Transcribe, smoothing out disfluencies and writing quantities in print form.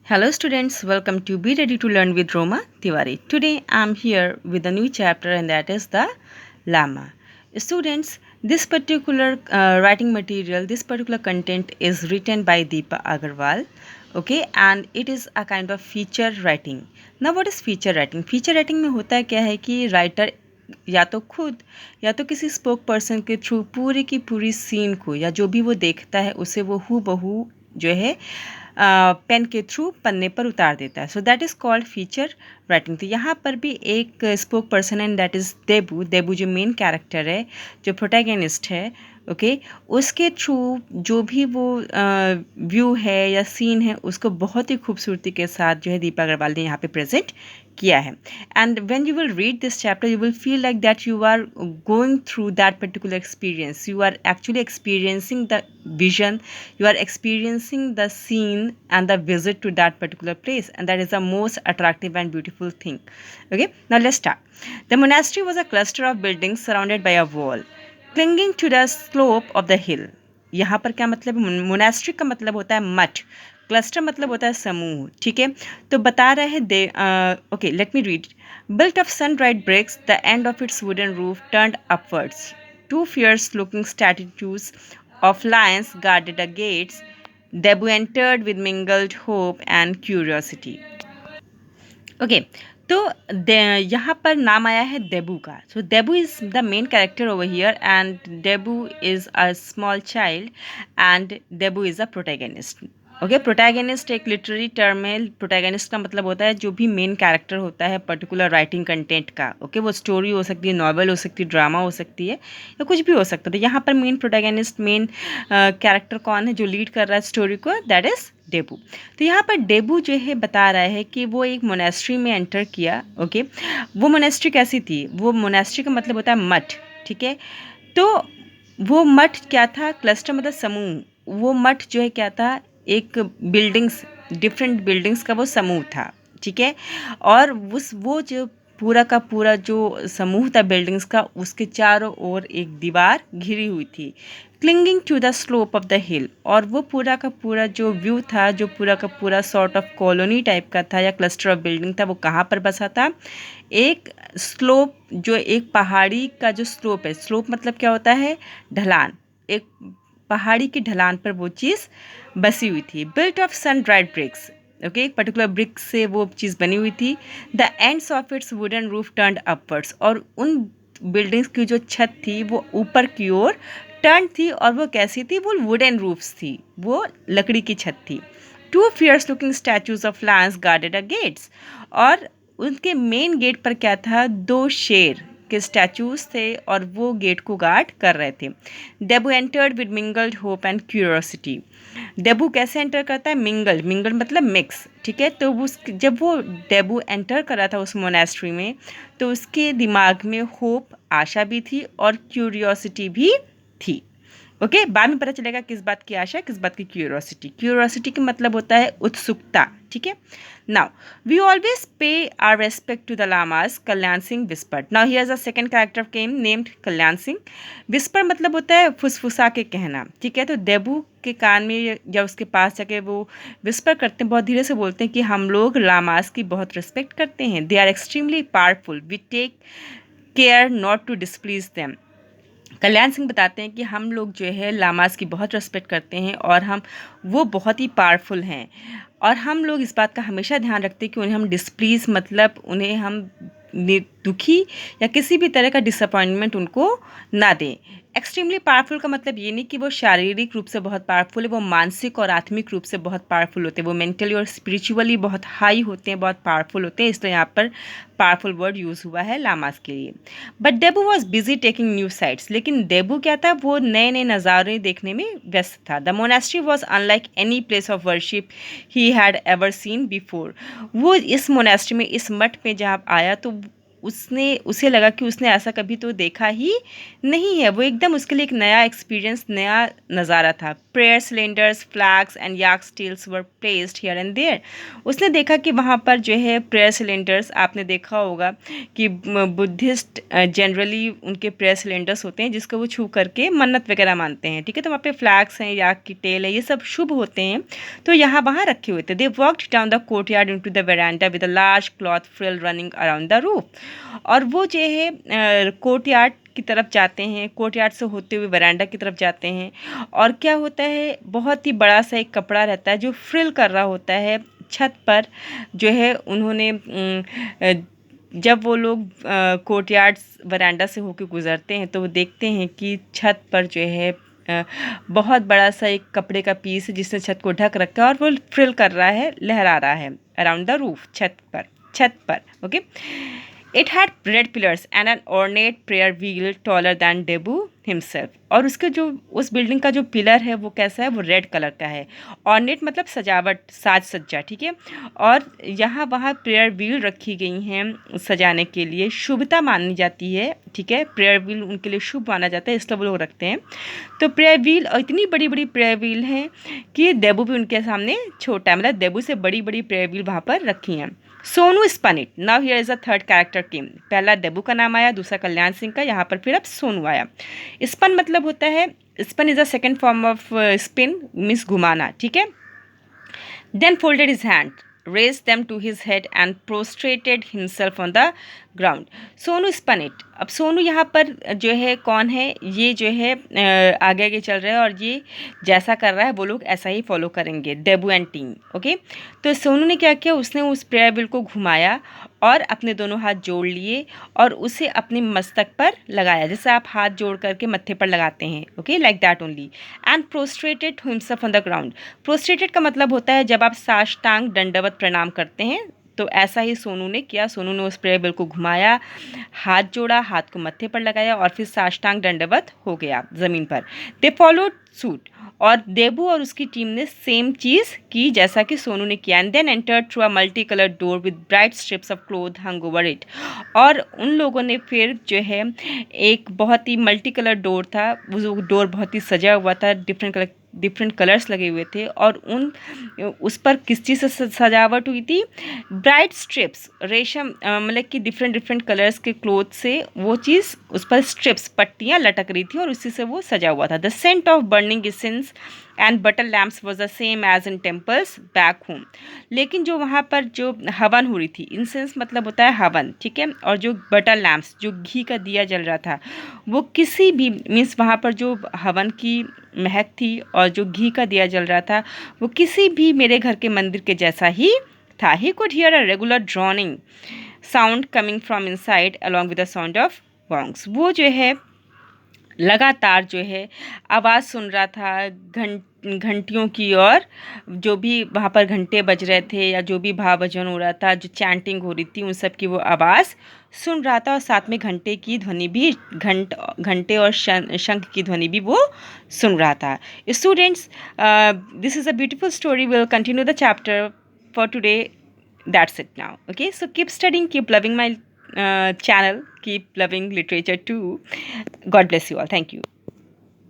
Hello students, welcome to Be Ready to Learn with Roma Tiwari. Today I am here with a new chapter and that is the Lama. Students, this particular writing material, this particular content is written by Deepa Agarwal, okay, and it is a kind of feature writing. Now what is feature writing? Feature writing में होता है क्या है कि writer या तो खुद या तो किसी स्पोक पर्सन के थ्रू पूरी की पूरी सीन को या जो भी वो देखता है उसे वो हू बहू जो है पेन के थ्रू पन्ने पर उतार देता है. So that is called feature writing. तो यहाँ पर भी एक spoke person and that is Debu. Debu जो मेन कैरेक्टर है, जो प्रोटैगनिस्ट है, ओके, उसके थ्रू जो भी वो व्यू है या सीन है उसको बहुत ही खूबसूरती के साथ जो है दीपा अग्रवाल ने यहाँ पे प्रेजेंट किया है. And when you will read this chapter you will feel like that you are going through that particular experience. You are actually experiencing the vision, you are experiencing the scene and the visit to that particular place, and that is the most attractive and beautiful thing. Okay, now let's start. The monastery was a cluster of buildings surrounded by a wall clinging to the slope of the hill. यहाँ पर क्या मतलब है? Monastery का मतलब होता है मठ, क्लस्टर मतलब होता है समूह. ठीक है, तो बता रहे हैं they. Okay, let me read. Built of sun-dried bricks, the end of its wooden roof turned upwards. Two fierce-looking statues of lions guarded the gates. Debu entered with mingled hope and curiosity. Okay, तो यहाँ पर नाम आया है देबू का. So Debu is the main character over here and Debu is a small child and Debu is a protagonist. Okay, protagonist एक literary term है. Protagonist का मतलब होता है जो भी मेन कैरेक्टर होता है पर्टिकुलर राइटिंग कंटेंट का. ओके, वो स्टोरी हो सकती है, नॉवल हो सकती है, ड्रामा हो सकती है या कुछ भी हो सकता है. तो यहाँ पर मेन प्रोटैगनिस्ट, मेन कैरेक्टर कौन है जो लीड कर रहा है स्टोरी को? That is debut. तो यहाँ पर डेबू जो है बता रहा है कि वो एक मोनेस्ट्री में एंटर किया. ओके, वो मोनेस्ट्री कैसी थी? वो मोनेस्ट्री का मतलब होता है मठ. ठीक है, तो वो मठ क्या था? क्लस्टर मतलब समूह. वो मठ जो है क्या था? एक बिल्डिंग्स, डिफरेंट बिल्डिंग्स का वो समूह था. ठीक है, और वो जो पूरा का पूरा जो समूह था बिल्डिंग्स का, उसके चारों ओर एक दीवार घिरी हुई थी, clinging to the slope of the hill. और वो पूरा का पूरा जो व्यू था, जो पूरा का पूरा सॉर्ट ऑफ कॉलोनी टाइप का था या क्लस्टर ऑफ बिल्डिंग था, वो कहाँ पर बसा था? एक स्लोप, जो एक पहाड़ी का जो स्लोप है. स्लोप मतलब क्या होता है? ढलान. एक पहाड़ी की ढलान पर वो चीज़ बसी हुई थी. Built of sun dried bricks. Okay, एक पर्टिकुलर ब्रिक से वो चीज़ बनी हुई थी. The ends of its wooden roof turned upwards. और उन बिल्डिंग्स की जो छत थी वो ऊपर की ओर टर्न थी. और वो कैसी थी? वो वुडन रूफ्स थी, वो लकड़ी की छत थी. Two fierce looking statues of lions guarded a gates. और उनके मेन गेट पर क्या था? दो शेर के स्टैचूज थे और वो गेट को गार्ड कर रहे थे. Debut entered with mingled hope and curiosity. Debut कैसे एंटर करता है? मिंगल्ड. मिंगल्ड मतलब मिक्स. ठीक है, तो उस जब वो डेबू एंटर कर रहा था उस मोनेस्ट्री में, तो उसके दिमाग में होप, आशा भी थी और क्यूरियोसिटी भी थी. ओके, बाद में पता चलेगा किस बात की आशा, किस बात की क्यूरियोसिटी. क्यूरियोसिटी का मतलब होता है उत्सुकता. ठीक है, now we always pay our respect to the lamas. Kalyan Singh whispered. Now here is a second character came named Kalyan Singh. Whisper मतलब होता है फुसफुसा के कहना. ठीक है, तो देबू के कान में या उसके पास जाके वो विस्पर करते हैं, बहुत धीरे से बोलते हैं कि हम लोग लामास की बहुत रिस्पेक्ट करते हैं. They are extremely powerful. We take care not to displease them. Kalyan Singh बताते हैं कि हम लोग जो है लामास की बहुत रिस्पेक्ट करते हैं और वो बहुत ही पावरफुल हैं. और हम लोग इस बात का हमेशा ध्यान रखते हैं कि उन्हें हम डिसप्लीज़ मतलब उन्हें हम दुखी या किसी भी तरह का डिसअपॉइंटमेंट उनको ना दें. एक्सट्रीमली पावरफुल का मतलब ये नहीं कि वो शारीरिक रूप से बहुत पावरफुल है, वो मानसिक और आत्मिक रूप से बहुत पावरफुल होते हैं. वो मेंटली और स्पिरिचुअली बहुत हाई होते हैं, बहुत पावरफुल होते हैं. इसलिए यहाँ पर पावरफुल वर्ड यूज़ हुआ है लामास के लिए. But debut was busy taking new sites. लेकिन डेबू क्या था? वो नए नए नज़ारे देखने में व्यस्त था. The monastery was unlike any place of worship he had ever seen before. वो इस मोनेस्ट्री में, इस मठ में जब आया तो उसे लगा कि उसने ऐसा कभी तो देखा ही नहीं है। वो एकदम उसके लिए एक नया एक्सपीरियंस, नया नज़ारा था। Prayer cylinders, flags and yak steels were placed here and there. उसने देखा कि वहाँ पर जो है प्रेयर सिलेंडर्स, आपने देखा होगा कि बुद्धिस्ट जनरली उनके प्रेयर सिलेंडर्स होते हैं जिसको वो छू करके मन्नत वगैरह मानते हैं, ठीक है। तो वहाँ पे फ्लैग्स हैं, याक की टेल है, ये सब शुभ होते हैं, तो यहाँ वहाँ रखे हुए थे। They walked down the courtyard into the veranda with a large cloth frill running around the roof. और वो जो है कोर्टयार्ड की तरफ जाते हैं, कोर्टयार्ड से होते हुए वरांडा की तरफ जाते हैं। और क्या होता है, बहुत ही बड़ा सा एक कपड़ा रहता है जो फ्रिल कर रहा होता है छत पर। जो है उन्होंने जब वो लोग कोर्टयार्ड वरांडा से होकर गुजरते हैं तो वो देखते हैं कि छत पर जो है बहुत बड़ा सा एक कपड़े का पीस है जिसने छत को ढक रखा है और वो फ्रिल कर रहा है, लहरा रहा है अराउंड द रूफ, छत पर। Okay, it had red pillars and an ornate prayer wheel taller than Debu himself. और उसके जो उस बिल्डिंग का जो पिलर है वो कैसा है, वो रेड कलर का है। ऑर्नेट मतलब सजावट, साज सज्जा, ठीक है। और यहाँ वहाँ प्रेयर व्हील रखी गई हैं सजाने के लिए, शुभता मानी जाती है, ठीक है। प्रेयर व्हील उनके लिए शुभ माना जाता है, इसलिए वो लोग रखते हैं। तो प्रेयर व्हील, और इतनी बड़ी बड़ी प्रेयर व्हील हैं कि देबू भी उनके सामने छोटा है, मतलब देबू से बड़ी बड़ी प्रेयर व्हील वहाँ पर रखी हैं। Sonu spun it. Now here is a third character came. पहला देबू का नाम आया, दूसरा कल्याण सिंह का, यहाँ पर फिर अब सोनू आया। स्पन मतलब होता है, spun is a second form of spin, means घुमाना, ठीक है। Then folded his hand, raised them to his head and prostrated himself on the ground. Sonu spun it. अब सोनू यहाँ पर जो है कौन है, ये जो है आगे आगे चल रहा है और ये जैसा कर रहा है वो लोग ऐसा ही फॉलो करेंगे, देबू एंड टीम। ओके, तो सोनू ने क्या किया, उसने उस प्रेयर व्हील को घुमाया और अपने दोनों हाथ जोड़ लिए और उसे अपने मस्तक पर लगाया, जैसे आप हाथ जोड़ करके मत्थे पर लगाते हैं। Okay, like that only. And prostrated himself on the ground. Prostrated का मतलब होता है जब आप साष्टांग दंडवत प्रणाम करते हैं, तो ऐसा ही सोनू ने किया। सोनू ने उस प्रेयर व्हील को घुमाया, हाथ जोड़ा, हाथ को मत्थे पर लगाया और फिर साष्टांग दंडवत हो गया ज़मीन पर। They followed suit. और देबू और उसकी टीम ने सेम चीज़ की जैसा कि सोनू ने किया। And then entered through a multi colour door with bright strips of cloth hung over it. और उन लोगों ने फिर जो है एक बहुत ही मल्टी कलर डोर था, वो डोर बहुत ही सजा हुआ था, डिफरेंट कलर्स लगे हुए थे। और उस पर किस चीज़ से सजावट हुई थी, ब्राइट स्ट्रिप्स, रेशम, मतलब कि डिफरेंट कलर्स के क्लोथ से वो चीज़, उस पर स्ट्रिप्स, पट्टियाँ लटक रही थी और उसी से वो सजा हुआ था। The scent of burning incense and butter lamps was the same as in temples back home. लेकिन जो वहाँ पर जो हवन हो रही थी, इंसेंस मतलब होता है हवन, ठीक है, और जो बटर लैम्प्स, जो घी का दिया जल रहा था, वो किसी भी, मीन्स वहाँ पर जो हवन की महक थी और जो घी का दिया जल रहा था, वो किसी भी मेरे घर के मंदिर के जैसा ही था। He could hear a regular droning sound coming from inside along with the sound of gongs. वो जो है लगातार जो है आवाज़ सुन रहा था घंटियों की, और जो भी वहाँ पर घंटे बज रहे थे या जो भी भाव भजन हो रहा था, जो चैंटिंग हो रही थी, उन सब की वो आवाज़ सुन रहा था। और साथ में घंटे की ध्वनि भी, घंटे और शंख की ध्वनि भी वो सुन रहा था। Students, this is a beautiful story. Will continue the chapter for today. That's it now. Okay, so keep studying, keep loving my channel, keep loving literature too. God bless you all. Thank you.